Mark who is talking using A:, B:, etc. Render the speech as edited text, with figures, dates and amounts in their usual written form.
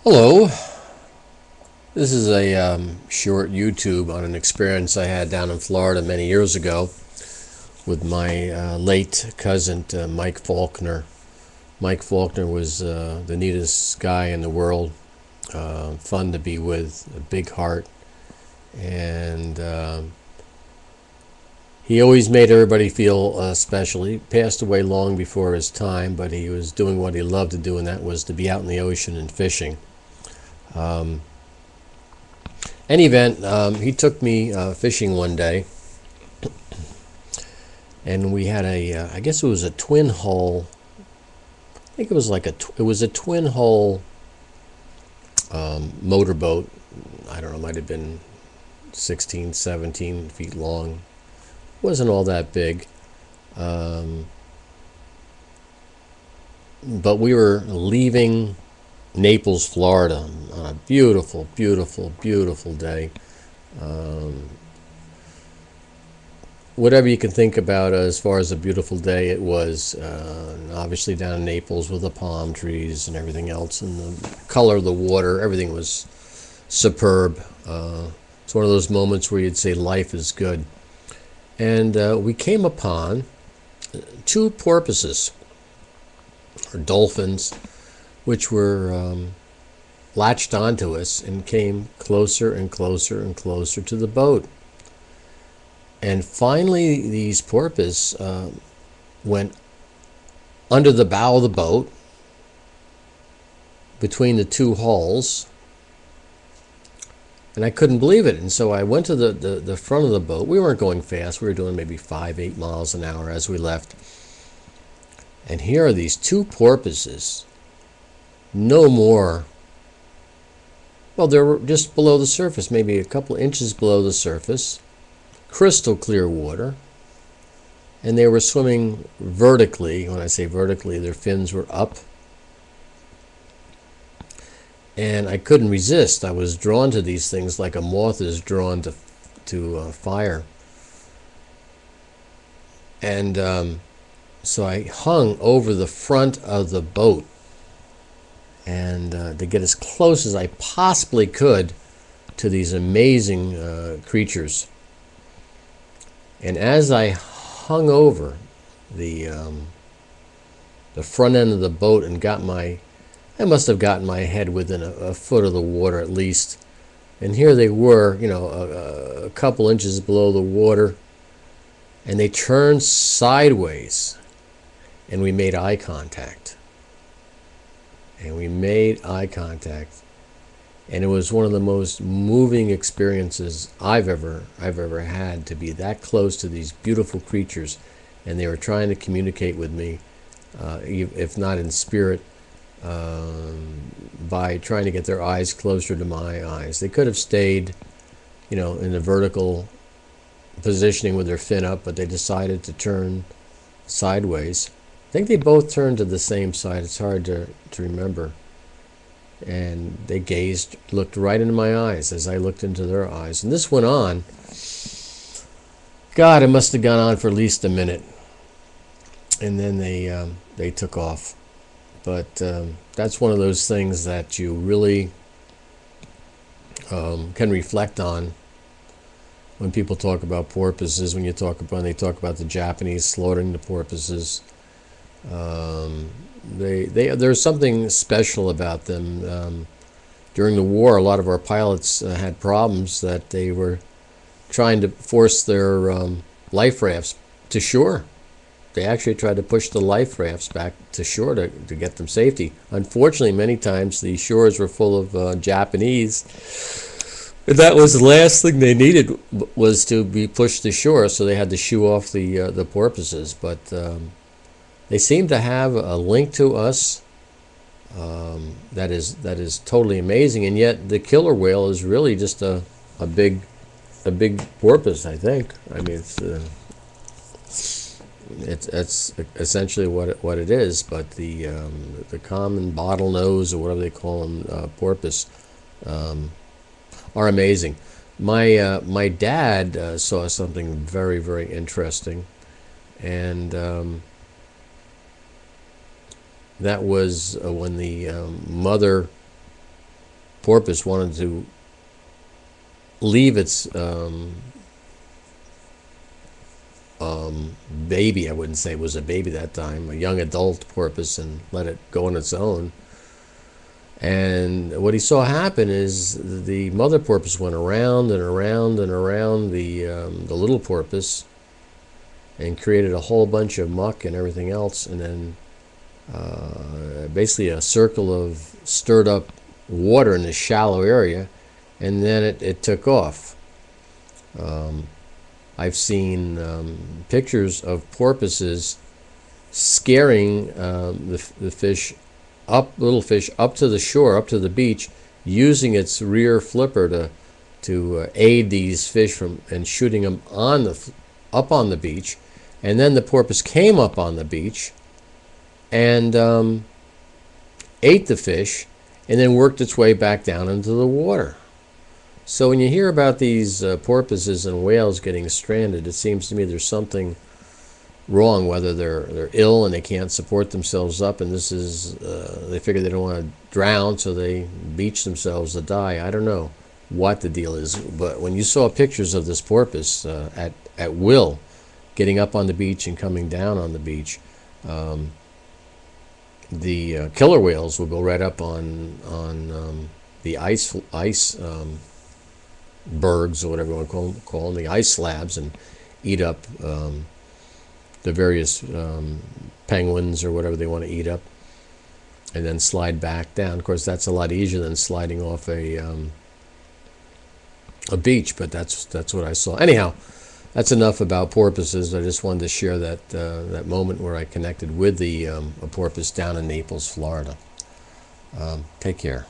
A: Hello, this is a short YouTube on an experience I had down in Florida many years ago with my late cousin Mike Faulkner. Mike Faulkner was the neatest guy in the world, fun to be with, a big heart, and he always made everybody feel special. He passed away long before his time, but he was doing what he loved to do, and that was to be out in the ocean and fishing. Any event, he took me fishing one day, and we had I guess it was a twin hull. I think it was it was a twin hull motorboat. I don't know, might have been 16, 17 feet long. Wasn't all that big, but we were leaving Naples, Florida, on a beautiful, beautiful, beautiful day. Whatever you can think about as far as a beautiful day, it was obviously down in Naples with the palm trees and everything else, and the color of the water, everything was superb. It's one of those moments where you'd say life is good. And we came upon two porpoises, or dolphins, which were latched onto us and came closer and closer and closer to the boat. And finally, these porpoise went under the bow of the boat, between the two hulls, and I couldn't believe it. And so I went to the front of the boat. We weren't going fast. We were doing maybe 5-8 miles an hour as we left. And here are these two porpoises, no more. Well, they were just below the surface, maybe a couple inches below the surface, crystal clear water, and they were swimming vertically. When I say vertically, their fins were up, and I couldn't resist. I was drawn to these things like a moth is drawn to fire, and so I hung over the front of the boat, and to get as close as I possibly could to these amazing creatures. And as I hung over the front end of the boat and I must have gotten my head within a foot of the water at least. And here they were, a couple inches below the water, and they turned sideways, and we made eye contact. And it was one of the most moving experiences I've ever had, to be that close to these beautiful creatures, and they were trying to communicate with me, if not in spirit, by trying to get their eyes closer to my eyes. They could have stayed, in the vertical positioning with their fin up, but they decided to turn sideways. I think they both turned to the same side. It's hard to remember. And they looked right into my eyes as I looked into their eyes. And this went on. God, it must have gone on for at least a minute. And then they took off. But that's one of those things that you really can reflect on when people talk about porpoises. When they talk about the Japanese slaughtering the porpoises. There's something special about them. During the war, a lot of our pilots had problems that they were trying to force their life rafts to shore. They actually tried to push the life rafts back to shore to get them safety. Unfortunately, many times the shores were full of Japanese. And that was the last thing they needed, was to be pushed to shore, so they had to shoo off the porpoises. But they seem to have a link to us that is totally amazing, and yet the killer whale is really just a big porpoise. I think. I mean, it's essentially what it is. But the common bottlenose, or whatever they call them, porpoise, are amazing. My dad saw something very, very interesting, and that was when the mother porpoise wanted to leave its baby, I wouldn't say it was a baby that time, a young adult porpoise, and let it go on its own. And what he saw happen is the mother porpoise went around and around and around the little porpoise and created a whole bunch of muck and everything else, and then basically a circle of stirred up water in this shallow area, and then it took off. I've seen pictures of porpoises scaring the fish little fish up to the shore, up to the beach, using its rear flipper to aid these fish from and shooting them up on the beach, and then the porpoise came up on the beach and ate the fish, and then worked its way back down into the water. So when you hear about these porpoises and whales getting stranded, it seems to me there's something wrong, whether they're ill and they can't support themselves up, and this is they figure they don't want to drown, so they beach themselves to die. I don't know what the deal is, but when you saw pictures of this porpoise at will, getting up on the beach and coming down on the beach, the killer whales will go right up on the ice bergs, or whatever you want to call them, the ice slabs, and eat up the various penguins or whatever they want to eat up, and then slide back down. Of course, that's a lot easier than sliding off a beach, but that's what I saw. Anyhow, that's enough about porpoises. I just wanted to share that moment where I connected with a porpoise down in Naples, Florida. Take care.